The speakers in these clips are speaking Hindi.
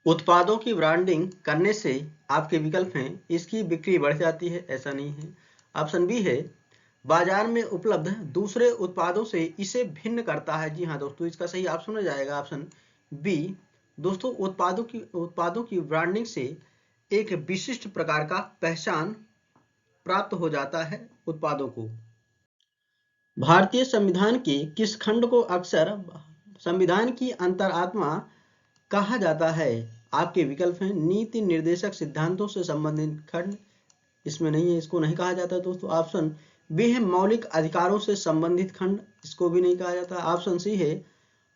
उत्पादों की ब्रांडिंग करने से आपके विकल्प हैं, इसकी बिक्री बढ़ जाती है, ऐसा नहीं है। ऑप्शन बी है, बाजार में उपलब्ध दूसरे उत्पादों से इसे भिन्न करता है। जी हाँ दोस्तों, इसका सही ऑप्शन हो जाएगा ऑप्शन बी। दोस्तों, उत्पादों की ब्रांडिंग से एक विशिष्ट प्रकार का पहचान प्राप्त हो जाता है उत्पादों को। भारतीय संविधान के किस खंड को अक्सर संविधान की अंतरात्मा कहा जाता है? आपके विकल्प हैं, नीति निर्देशक सिद्धांतों से संबंधित खंड, इसमें नहीं है, इसको नहीं कहा जाता दोस्तों। ऑप्शन बी है, मौलिक अधिकारों से संबंधित खंड, इसको भी नहीं कहा जाता। ऑप्शन सी है,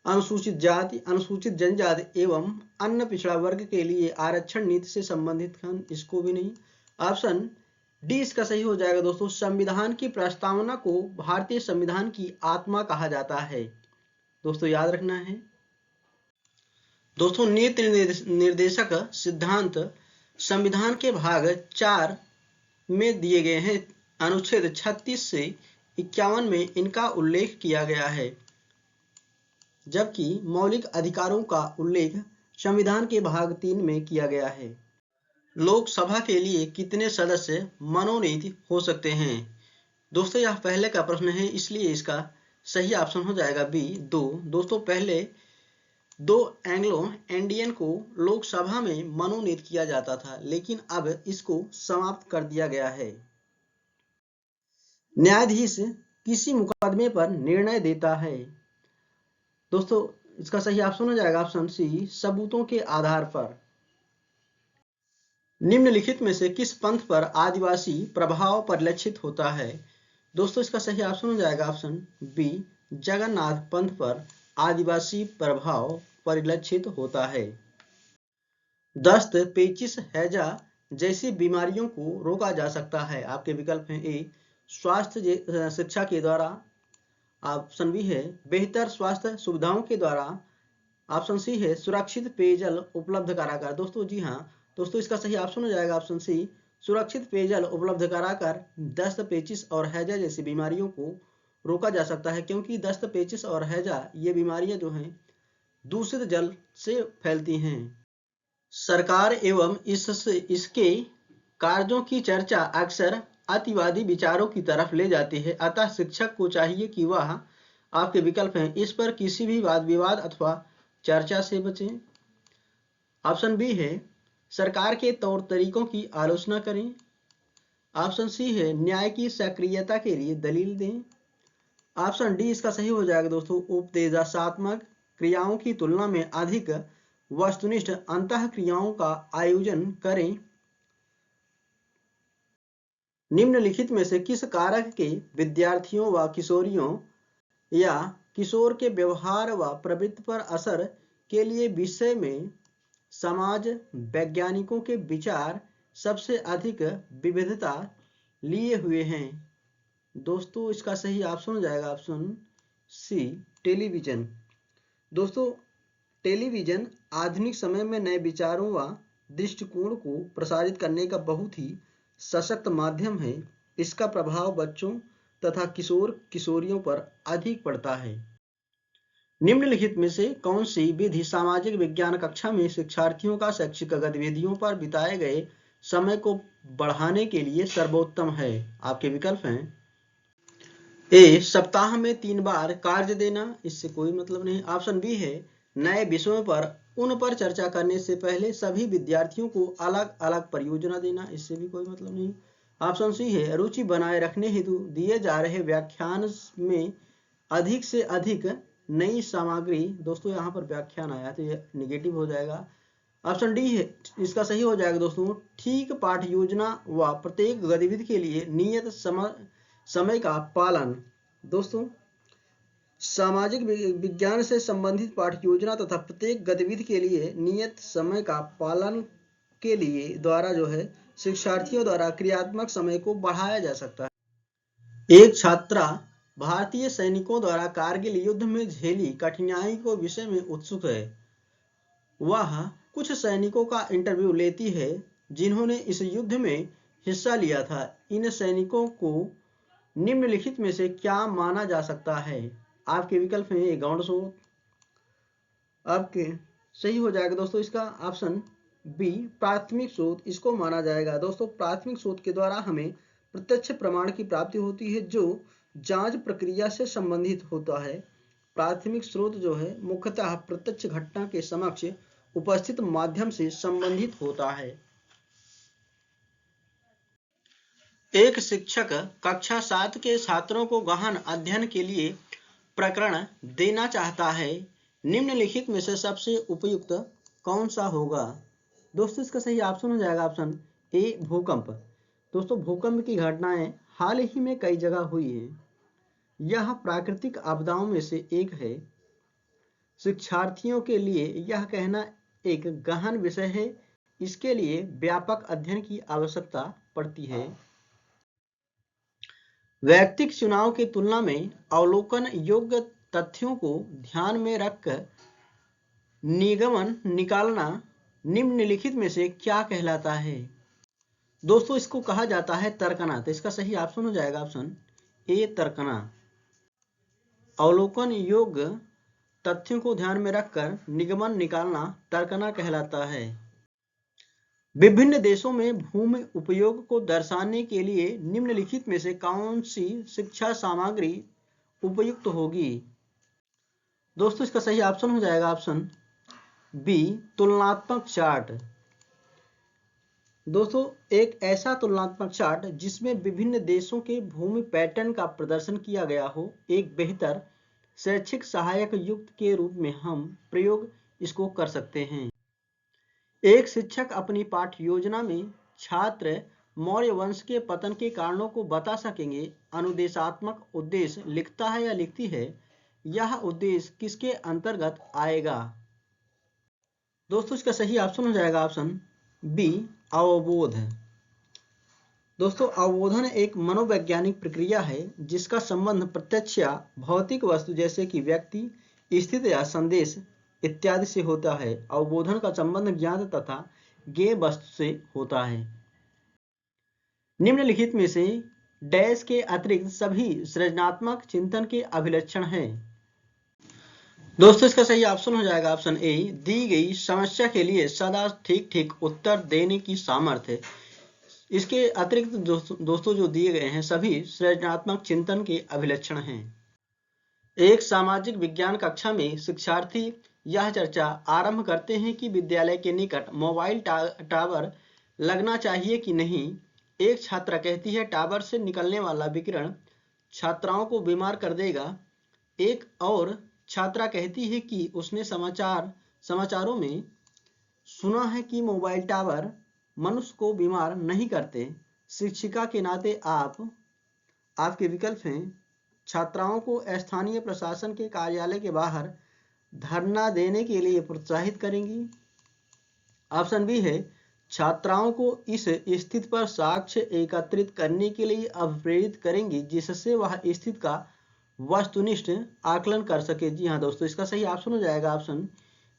अनुसूचित जाति, अनुसूचित जनजाति एवं अन्य पिछड़ा वर्ग के लिए आरक्षण नीति से संबंधित खंड, इसको भी नहीं। ऑप्शन डी इसका सही हो जाएगा दोस्तों, संविधान की प्रस्तावना को भारतीय संविधान की आत्मा कहा जाता है। दोस्तों याद रखना है दोस्तों, नीति निर्देशक सिद्धांत संविधान के भाग 4 में दिए गए हैं। अनुच्छेद 36 से 51 में इनका उल्लेख किया गया है, जबकि मौलिक अधिकारों का उल्लेख संविधान के भाग 3 में किया गया है। लोकसभा के लिए कितने सदस्य मनोनीत हो सकते हैं? दोस्तों यह पहले का प्रश्न है, इसलिए इसका सही ऑप्शन हो जाएगा बी, 2। दोस्तों पहले 2 एंग्लो इंडियन को लोकसभा में मनोनीत किया जाता था, लेकिन अब इसको समाप्त कर दिया गया है। न्यायाधीश किसी मुकदमे पर निर्णय देता है? दोस्तों इसका सही ऑप्शन हो जाएगा ऑप्शन सी, सबूतों के आधार पर। निम्नलिखित में से किस पंथ पर आदिवासी प्रभाव परिलक्षित होता है? दोस्तों इसका सही ऑप्शन हो जाएगा ऑप्शन बी, जगन्नाथ पंथ पर आदिवासी प्रभाव परिलक्षित होता है। दस्त, पेचिश, हैजा जैसी बीमारियों को रोका जा सकता है। आपके विकल्प हैं, ए स्वास्थ्य शिक्षा के द्वारा, ऑप्शन बी है बेहतर स्वास्थ्य सुविधाओं के द्वारा, ऑप्शन सी है सुरक्षित पेयजल उपलब्ध कराकर। दोस्तों जी हाँ दोस्तों, इसका सही ऑप्शन हो जाएगा ऑप्शन सी, सुरक्षित पेयजल उपलब्ध कराकर दस्त, पेचिश और हैजा जैसी बीमारियों को रोका जा सकता है, क्योंकि दस्त, पेचिश और हैजा ये बीमारियां जो हैं दूषित जल से फैलती हैं। सरकार एवं इसके कार्यों की चर्चा अक्सर अतिवादी विचारों की तरफ ले जाती है, अतः शिक्षक को चाहिए कि वह, आपके विकल्प हैं, इस पर किसी भी वाद विवाद अथवा चर्चा से बचें। ऑप्शन बी है सरकार के तौर तरीकों की आलोचना करें। ऑप्शन सी है न्याय की सक्रियता के लिए दलील दें। ऑप्शन डी इसका सही हो जाएगा दोस्तों, उपदेशात्मक क्रियाओं की तुलना में अधिक वस्तुनिष्ठ अंतः क्रियाओं का आयोजन करें। निम्नलिखित में से किस कारक के विद्यार्थियों व किशोरियों या किशोर के व्यवहार व प्रवृत्ति पर असर के लिए विषय में समाज वैज्ञानिकों के विचार सबसे अधिक विविधता लिए हुए हैं? दोस्तों इसका सही ऑप्शन हो जाएगा ऑप्शन सी, टेलीविजन। दोस्तों टेलीविजन आधुनिक समय में नए विचारों व दृष्टिकोण को प्रसारित करने का बहुत ही सशक्त माध्यम है। इसका प्रभाव बच्चों तथा किशोर किशोरियों पर अधिक पड़ता है। निम्नलिखित में से कौन सी विधि सामाजिक विज्ञान कक्षा में शिक्षार्थियों का शैक्षिक गतिविधियों पर बिताए गए समय को बढ़ाने के लिए सर्वोत्तम है? आपके विकल्प हैं, ए सप्ताह में 3 बार कार्य देना, इससे कोई मतलब नहीं। ऑप्शन बी है नए विषयों पर उन पर चर्चा करने से पहले सभी विद्यार्थियों को अलग अलग परियोजना देना, इससे भी कोई मतलब नहीं। ऑप्शन सी है रुचि बनाए रखने हेतु दिए जा रहे व्याख्यान में अधिक से अधिक नई सामग्री। दोस्तों यहाँ पर व्याख्यान आया तो ये निगेटिव हो जाएगा। ऑप्शन डी है इसका सही हो जाएगा दोस्तों, ठीक पाठ योजना व प्रत्येक गतिविधि के लिए नियत समय का पालन। दोस्तों सामाजिक विज्ञान से संबंधित पाठ योजना तथा प्रत्येक गतिविधि के लिए नियत समय का पालन के लिए द्वारा जो है शिक्षार्थियों द्वारा क्रियात्मक समय को बढ़ाया जा सकता है। एक छात्रा भारतीय सैनिकों द्वारा कारगिल युद्ध में झेली कठिनाई को विषय में उत्सुक है। वह कुछ सैनिकों का इंटरव्यू लेती है जिन्होंने इस युद्ध में हिस्सा लिया था। इन सैनिकों को निम्नलिखित में से क्या माना जा सकता है? आपके विकल्प हैं, गौण स्रोत, आपके सही हो जाएगा दोस्तों इसका ऑप्शन बी, प्राथमिक स्रोत इसको माना जाएगा। दोस्तों प्राथमिक स्रोत के द्वारा हमें प्रत्यक्ष प्रमाण की प्राप्ति होती है जो जांच प्रक्रिया से संबंधित होता है। प्राथमिक स्रोत जो है मुख्यतः प्रत्यक्ष घटना के समक्ष उपस्थित माध्यम से संबंधित होता है। एक शिक्षक कक्षा 7 के छात्रों को गहन अध्ययन के लिए प्रकरण देना चाहता है। निम्नलिखित में से सबसे उपयुक्त कौन सा होगा? दोस्तों इसका सही ऑप्शन हो जाएगा ऑप्शन ए, भूकंप। दोस्तों भूकंप की घटनाएं हाल ही में कई जगह हुई हैं। यह प्राकृतिक आपदाओं में से एक है। शिक्षार्थियों के लिए यह कहना एक गहन विषय है। इसके लिए व्यापक अध्ययन की आवश्यकता पड़ती है। व्यक्तिगत चुनाव की तुलना में अवलोकन योग्य तथ्यों को ध्यान में रखकर निगमन निकालना निम्नलिखित में से क्या कहलाता है? दोस्तों इसको कहा जाता है तर्कना। तो इसका सही ऑप्शन हो जाएगा ऑप्शन ए, तर्कना। अवलोकन योग्य तथ्यों को ध्यान में रखकर निगमन निकालना तर्कना कहलाता है। विभिन्न देशों में भूमि उपयोग को दर्शाने के लिए निम्नलिखित में से कौन सी शिक्षा सामग्री उपयुक्त होगी? दोस्तों इसका सही ऑप्शन हो जाएगा ऑप्शन बी, तुलनात्मक चार्ट। दोस्तों एक ऐसा तुलनात्मक चार्ट जिसमें विभिन्न देशों के भूमि पैटर्न का प्रदर्शन किया गया हो, एक बेहतर शैक्षिक सहायक युक्त के रूप में हम प्रयोग इसको कर सकते हैं। एक शिक्षक अपनी पाठ्य योजना में छात्र मौर्य वंश के पतन के कारणों को बता सकेंगे। अनुदेशात्मक उद्देश्य लिखता है या लिखती है, यह उद्देश्य किसके अंतर्गत आएगा? दोस्तों इसका सही ऑप्शन हो जाएगा ऑप्शन बी, अवबोध। दोस्तों अवबोधन एक मनोवैज्ञानिक प्रक्रिया है जिसका संबंध प्रत्यक्ष या भौतिक वस्तु जैसे कि व्यक्ति, स्थिति या संदेश इत्यादि से होता है। अवबोधन का संबंध ज्ञात तथा ज्ञेय वस्तु से होता है। निम्नलिखित में से डैश के अतिरिक्त सभी सृजनात्मक चिंतन के अभिलक्षण हैं। दोस्तों इसका सही ऑप्शन हो जाएगा ऑप्शन ए, दी गई समस्या के लिए सदा ठीक ठीक उत्तर देने की सामर्थ्य। इसके अतिरिक्त दोस्तों जो दिए गए हैं सभी सृजनात्मक चिंतन के अभिलक्षण हैं। एक सामाजिक विज्ञान कक्षा में शिक्षार्थी यह चर्चा आरंभ करते हैं कि विद्यालय के निकट मोबाइल टावर लगना चाहिए कि नहीं। एक छात्रा कहती है टावर से निकलने वाला विकिरण छात्राओं को बीमार कर देगा। एक और छात्रा कहती है कि उसने समाचारों में सुना है कि मोबाइल टावर मनुष्य को बीमार नहीं करते। शिक्षिका के नाते आपके विकल्प हैं। छात्राओं को स्थानीय प्रशासन के कार्यालय के बाहर धरना देने के लिए प्रोत्साहित करेंगी। ऑप्शन बी है, छात्राओं को इस स्थिति पर साक्ष्य एकत्रित करने के लिए अभिप्रेरित करेंगी जिससे वह स्थिति का वस्तुनिष्ठ आकलन कर सके। जी हाँ दोस्तों, इसका सही ऑप्शन हो जाएगा ऑप्शन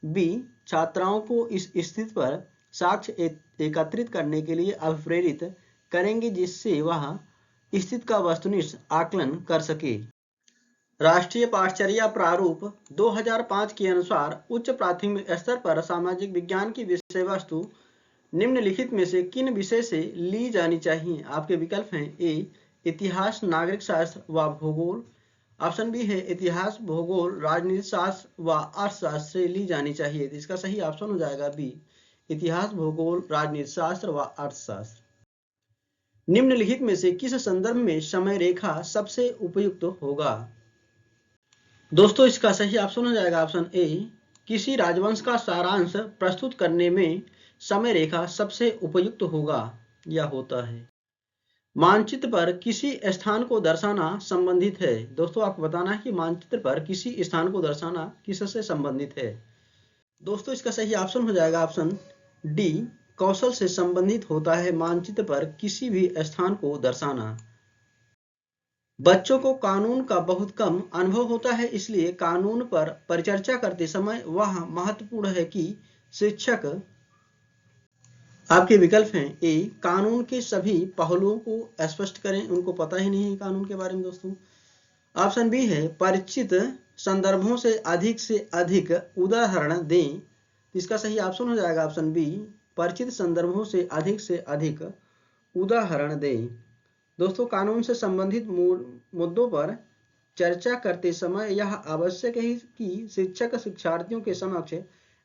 बी, छात्राओं को इस स्थिति पर साक्ष्य एकत्रित करने के लिए अभिप्रेरित करेंगे जिससे वह स्थिति का वस्तुनिष्ठ आकलन कर सके। राष्ट्रीय पाठचर्या प्रारूप 2005 के अनुसार उच्च प्राथमिक स्तर पर सामाजिक विज्ञान की विषय वस्तु निम्नलिखित में से किन विषय से ली जानी चाहिए? आपके विकल्प हैं ए, इतिहास, नागरिक शास्त्र व भूगोल। ऑप्शन बी है इतिहास, भूगोल, राजनीति शास्त्र व अर्थशास्त्र से ली जानी चाहिए। इसका सही ऑप्शन हो जाएगा बी, इतिहास, भूगोल, राजनीति शास्त्र व अर्थशास्त्र। निम्नलिखित में से किस संदर्भ में समय रेखा सबसे उपयुक्त होगा? दोस्तों इसका सही ऑप्शन हो जाएगा ऑप्शन ए, किसी राजवंश का सारांश प्रस्तुत करने में समय रेखा सबसे उपयुक्त होगा या होता है। मानचित्र पर किसी स्थान को दर्शाना संबंधित है। दोस्तों आपको बताना है कि मानचित्र पर किसी स्थान को दर्शाना किससे संबंधित है। दोस्तों इसका सही ऑप्शन हो जाएगा ऑप्शन डी, कौशल से संबंधित होता है मानचित्र पर किसी भी स्थान को दर्शाना। बच्चों को कानून का बहुत कम अनुभव होता है, इसलिए कानून पर परिचर्चा करते समय वह महत्वपूर्ण है कि शिक्षक, आपके विकल्प हैं ए, कानून के सभी पहलुओं को स्पष्ट करें, उनको पता ही नहीं है कानून के बारे में। दोस्तों ऑप्शन बी है, परिचित संदर्भों से अधिक उदाहरण दें। तो इसका सही ऑप्शन हो जाएगा ऑप्शन बी, परिचित संदर्भों से अधिक उदाहरण दें। दोस्तों, कानून से संबंधित मुद्दों पर चर्चा करते समय यह आवश्यक है कि शिक्षक शिक्षार्थियों के समक्ष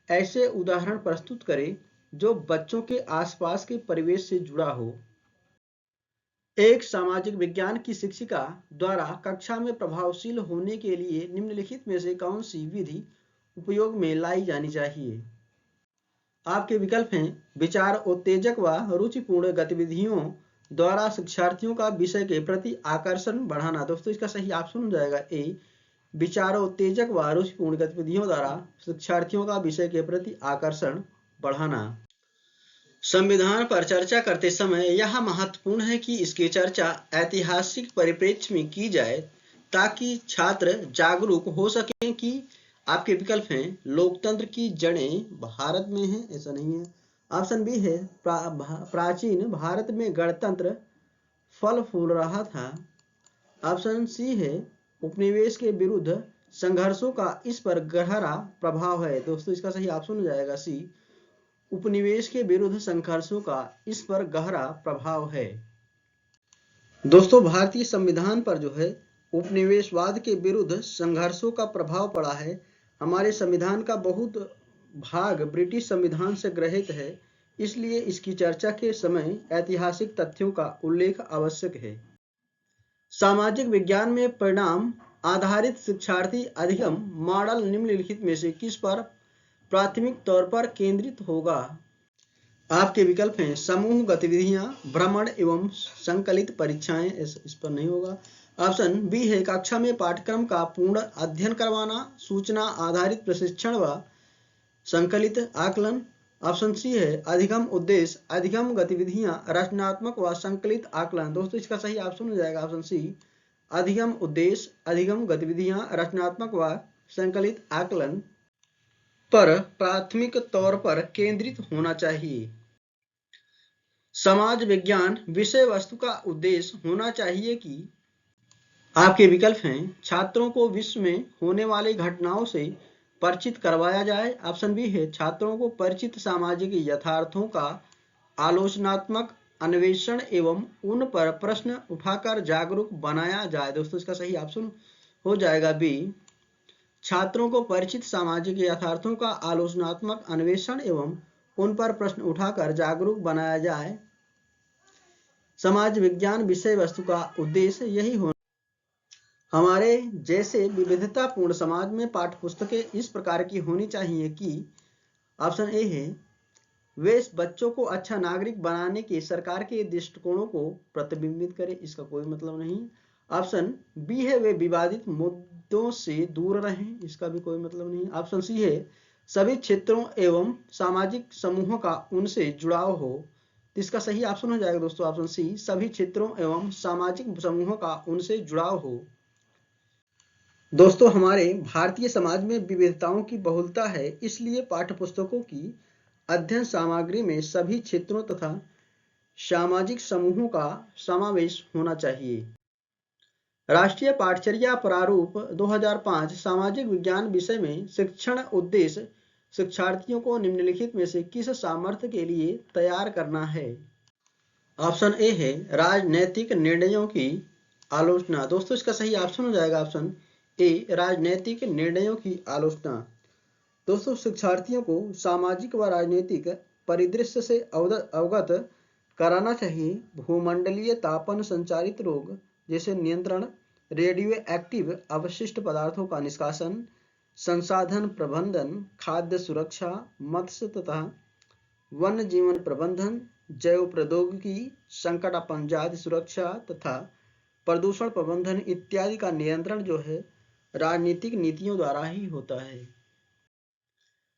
ऐसे उदाहरण प्रस्तुत करे जो बच्चों के आसपास के परिवेश से जुड़ा हो। एक सामाजिक विज्ञान की शिक्षिका द्वारा कक्षा में प्रभावशील होने के लिए निम्नलिखित में से कौन सी विधि उपयोग में लाई जानी चाहिए? आपके विकल्प हैं विचार उत्तेजक व रुचिपूर्ण गतिविधियों द्वारा शिक्षार्थियों का विषय के प्रति आकर्षण बढ़ाना। दोस्तों, इसका सही ऑप्शन हो जाएगा ए, विचारोत्तेजक व रुचिपूर्ण गतिविधियों द्वारा शिक्षार्थियों का विषय के प्रति आकर्षण बढ़ाना। संविधान पर चर्चा करते समय यह महत्वपूर्ण है कि इसकी चर्चा ऐतिहासिक परिप्रेक्ष्य में की जाए ताकि छात्र जागरूक हो सकें कि आपके विकल्प हैं लोकतंत्र की जड़ें भारत में हैं, ऐसा नहीं है। ऑप्शन बी है प्राचीन भारत में गणतंत्र फल फूल रहा था। ऑप्शन सी है उपनिवेश के विरुद्ध संघर्षों का इस पर गहरा प्रभाव है। दोस्तों, इसका सही ऑप्शन हो जाएगा सी, उपनिवेश के विरुद्ध संघर्षों का इस पर गहरा प्रभाव है। दोस्तों, भारतीय संविधान पर जो है उपनिवेशवाद के विरुद्ध संघर्षों का प्रभाव पड़ा है। हमारे संविधान का बहुत भाग ब्रिटिश संविधान से ग्रहित है, इसलिए इसकी चर्चा के समय ऐतिहासिक तथ्यों का उल्लेख आवश्यक है। सामाजिक विज्ञान में परिणाम आधारित शिक्षार्थी अधिगम मॉडल निम्नलिखित में से किस पर प्राथमिक तौर पर केंद्रित होगा? आपके विकल्प हैं समूह गतिविधियां, भ्रमण एवं संकलित परीक्षाएं, इस पर नहीं होगा। ऑप्शन बी है कक्षा में पाठ्यक्रम का पूर्ण अध्ययन करवाना, सूचना आधारित प्रशिक्षण व संकलित आकलन। ऑप्शन सी है अधिगम उद्देश्य, अधिगम गतिविधियां, रचनात्मक व संकलित आकलन। दोस्तों, इसका सही ऑप्शन हो जाएगा ऑप्शन सी, अधिगम उद्देश्य, अधिगम गतिविधियां, रचनात्मक व संकलित आकलन पर प्राथमिक तौर पर केंद्रित होना चाहिए। समाज विज्ञान विषय वस्तु का उद्देश्य होना चाहिए कि आपके विकल्प हैं छात्रों को विश्व में होने वाली घटनाओं से परिचित करवाया जाए। ऑप्शन बी है छात्रों को परिचित सामाजिक यथार्थों का आलोचनात्मक अन्वेषण एवं उन पर प्रश्न उठाकर जागरूक बनाया जाए। दोस्तों, इसका सही ऑप्शन हो जाएगा बी, छात्रों को परिचित सामाजिक यथार्थों का आलोचनात्मक अन्वेषण एवं उन पर प्रश्न उठाकर जागरूक बनाया जाए। समाज विज्ञान विषय वस्तु का उद्देश्य यही होना। हमारे जैसे विविधतापूर्ण समाज में पाठ्यपुस्तकें इस प्रकार की होनी चाहिए कि ऑप्शन ए है वे बच्चों को अच्छा नागरिक बनाने के सरकार के दृष्टिकोणों को प्रतिबिंबित करे, इसका कोई मतलब नहीं। ऑप्शन बी है वे विवादित मुद्दों से दूर रहें, इसका भी कोई मतलब नहीं। ऑप्शन सी है सभी क्षेत्रों एवं सामाजिक समूहों का उनसे जुड़ाव हो, तो इसका सही ऑप्शन हो जाएगा दोस्तों ऑप्शन सी, सभी क्षेत्रों एवं सामाजिक समूहों का उनसे जुड़ाव हो। दोस्तों, हमारे भारतीय समाज में विविधताओं की बहुलता है, इसलिए पाठ्यपुस्तकों की अध्ययन सामग्री में सभी क्षेत्रों तथा सामाजिक समूहों का समावेश होना चाहिए। राष्ट्रीय पाठचर्या प्रारूप 2005 सामाजिक विज्ञान विषय में शिक्षण उद्देश्य शिक्षार्थियों को निम्नलिखित में से किस सामर्थ्य के लिए तैयार करना है? ऑप्शन ए है राजनैतिक निर्णयों की आलोचना। दोस्तों, इसका सही ऑप्शन हो जाएगा ऑप्शन ए, राजनैतिक निर्णयों की आलोचना। दोस्तों, शिक्षार्थियों को सामाजिक व राजनीतिक परिदृश्य से अवगत कराना चाहिए। भूमंडलीय तापन संचारित रोग जैसे नियंत्रण, रेडियो एक्टिव अवशिष्ट पदार्थों का निष्कासन, संसाधन प्रबंधन, खाद्य सुरक्षा, मत्स्य तथा वन्य जीवन प्रबंधन, जैव प्रौद्योगिकी, संकटापन्न जाति सुरक्षा तथा प्रदूषण प्रबंधन इत्यादि का नियंत्रण जो है राजनीतिक नीतियों द्वारा ही होता है।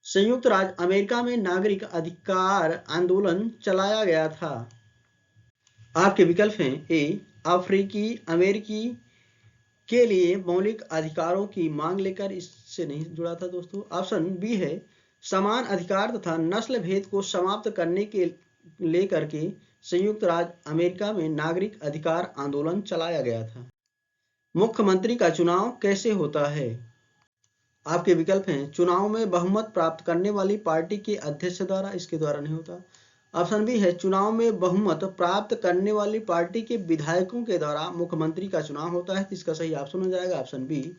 संयुक्त राज्य अमेरिका में नागरिक अधिकार आंदोलन चलाया गया था। आपके विकल्प हैं ए, अफ्रीकी अमेरिकी के लिए मौलिक अधिकारों की मांग लेकर, इससे नहीं जुड़ा था दोस्तों। ऑप्शन बी है समान अधिकार तथा नस्ल भेद को समाप्त करने के लेकर के संयुक्त राज्य अमेरिका में नागरिक अधिकार आंदोलन चलाया गया था। मुख्यमंत्री का चुनाव कैसे होता है? आपके विकल्प हैं चुनाव में बहुमत प्राप्त करने वाली पार्टी के अध्यक्ष द्वारा, इसके द्वारा नहीं होता। ऑप्शन बी है चुनाव में बहुमत प्राप्त करने वाली पार्टी के विधायकों के द्वारा मुख्यमंत्री का चुनाव होता है, इसका सही ऑप्शन हो जाएगा ऑप्शन बी,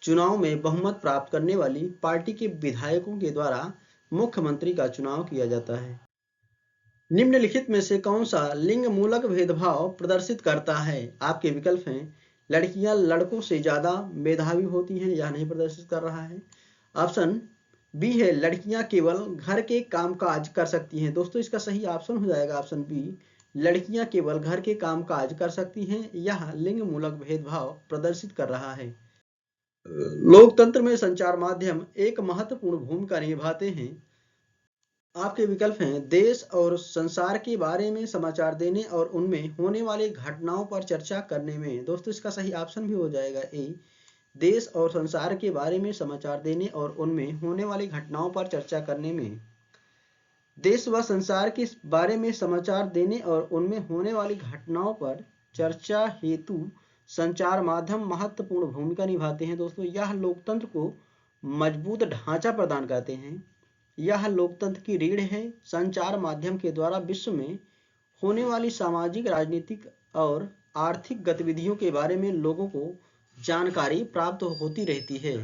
चुनाव में बहुमत प्राप्त करने वाली पार्टी के विधायकों के द्वारा मुख्यमंत्री का चुनाव किया जाता है। निम्नलिखित में से कौन सा लिंग मूलक भेदभाव प्रदर्शित करता है? आपके विकल्प हैं लड़कियां लड़कों से ज्यादा मेधावी होती हैं, यह नहीं प्रदर्शित कर रहा है। ऑप्शन बी है लड़कियां केवल घर के कामकाज कर सकती हैं। दोस्तों इसका सही ऑप्शन हो जाएगा ऑप्शन बी, लड़कियां केवल घर के कामकाज कर सकती हैं, यह लिंग मूलक भेदभाव प्रदर्शित कर रहा है। लोकतंत्र में संचार माध्यम एक महत्वपूर्ण भूमिका निभाते हैं। आपके विकल्प हैं देश और संसार के बारे में समाचार देने और उनमें होने वाली घटनाओं पर चर्चा करने में। दोस्तों इसका सही ऑप्शन भी हो जाएगा ए, देश और संसार के बारे में समाचार देने और उनमें होने वाली घटनाओं पर चर्चा करने में। देश व संसार के बारे में समाचार देने और उनमें होने वाली घटनाओं पर चर्चा हेतु संचार माध्यम महत्वपूर्ण भूमिका निभाते हैं। दोस्तों यह लोकतंत्र को मजबूत ढांचा प्रदान करते हैं। यह लोकतंत्र की रीढ़ है। संचार माध्यम के द्वारा विश्व में होने वाली सामाजिक, राजनीतिक और आर्थिक गतिविधियों के बारे में लोगों को जानकारी प्राप्त होती रहती है।